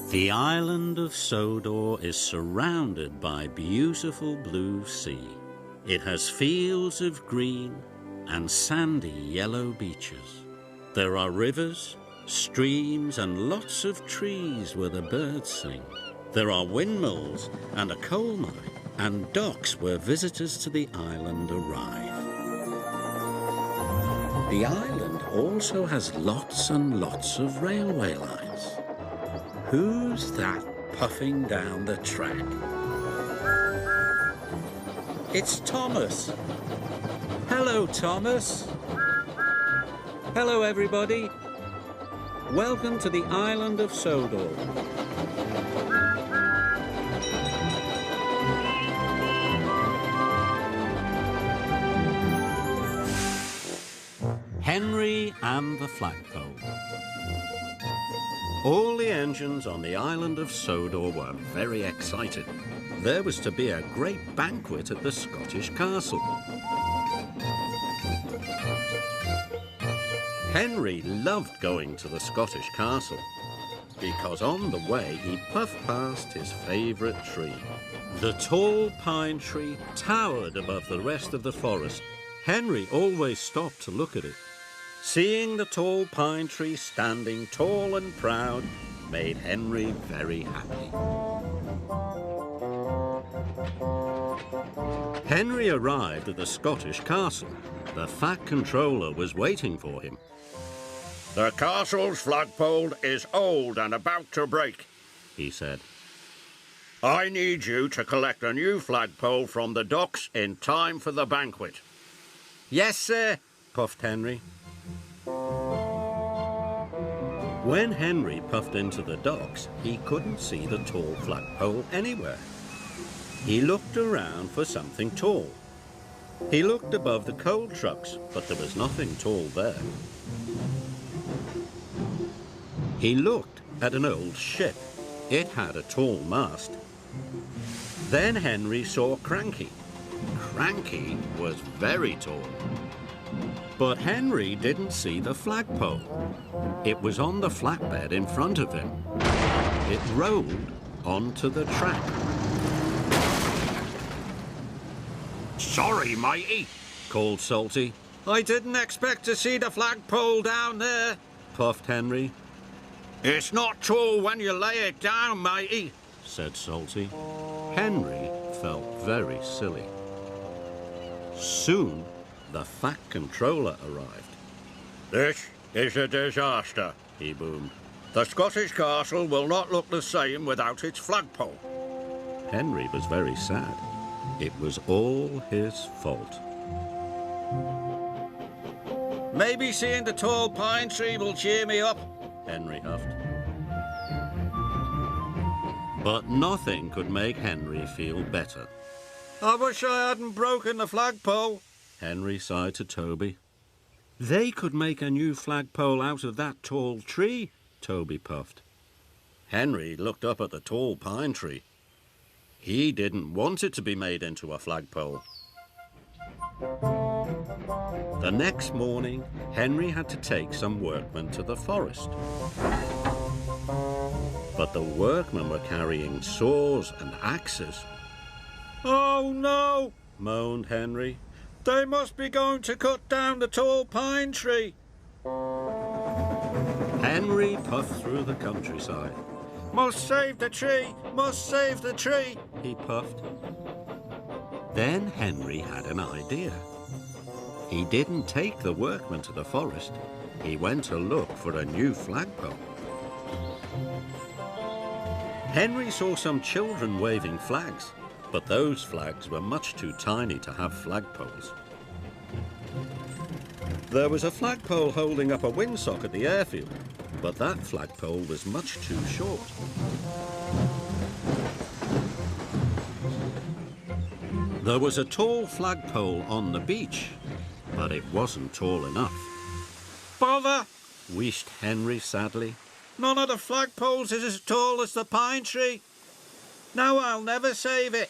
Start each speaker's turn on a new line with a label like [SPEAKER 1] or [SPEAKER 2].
[SPEAKER 1] The island of Sodor is surrounded by beautiful blue sea. It has fields of green and sandy yellow beaches. There are rivers, streams and lots of trees where the birds sing. There are windmills and a coal mine and docks where visitors to the island arrive. The island also has lots and lots of railway lines. Who's that puffing down the track? It's Thomas. Hello, Thomas. Hello, everybody. Welcome to the island of Sodor. Henry and the flagpole. All the engines on the island of Sodor were very excited. There was to be a great banquet at the Scottish castle. Henry loved going to the Scottish castle because on the way he puffed past his favourite tree. The tall pine tree towered above the rest of the forest. Henry always stopped to look at it. Seeing the tall pine tree standing tall and proud made Henry very happy. Henry arrived at the Scottish castle. The fat controller was waiting for him.
[SPEAKER 2] The castle's flagpole is old and about to break,
[SPEAKER 1] he said.
[SPEAKER 2] I need you to collect a new flagpole from the docks in time for the banquet.
[SPEAKER 1] Yes, sir, puffed Henry. When Henry puffed into the docks, he couldn't see the tall flagpole anywhere. He looked around for something tall. He looked above the coal trucks, but there was nothing tall there. He looked at an old ship. It had a tall mast. Then Henry saw Cranky. Cranky was very tall. But Henry didn't see the flagpole. It was on the flatbed in front of him. It rolled onto the track.
[SPEAKER 2] Sorry, matey,
[SPEAKER 1] called Salty. I didn't expect to see the flagpole down there, puffed Henry.
[SPEAKER 2] It's not tall when you lay it down, matey,
[SPEAKER 1] said Salty. Henry felt very silly. Soon, the fat controller arrived.
[SPEAKER 2] This is a disaster, he boomed. The Scottish castle will not look the same without its flagpole.
[SPEAKER 1] Henry was very sad. It was all his fault. Maybe seeing the tall pine tree will cheer me up, Henry huffed. But nothing could make Henry feel better. I wish I hadn't broken the flagpole, Henry sighed to Toby. They could make a new flagpole out of that tall tree, Toby puffed. Henry looked up at the tall pine tree. He didn't want it to be made into a flagpole. The next morning, Henry had to take some workmen to the forest. But the workmen were carrying saws and axes. Oh no, moaned Henry. They must be going to cut down the tall pine tree. Henry puffed through the countryside. Must save the tree, must save the tree, he puffed. Then Henry had an idea. He didn't take the workmen to the forest. He went to look for a new flagpole. Henry saw some children waving flags, but those flags were much too tiny to have flagpoles. There was a flagpole holding up a windsock at the airfield, but that flagpole was much too short. There was a tall flagpole on the beach, but it wasn't tall enough. Bother, wheezed Henry sadly. None of the flagpoles is as tall as the pine tree. Now I'll never save it.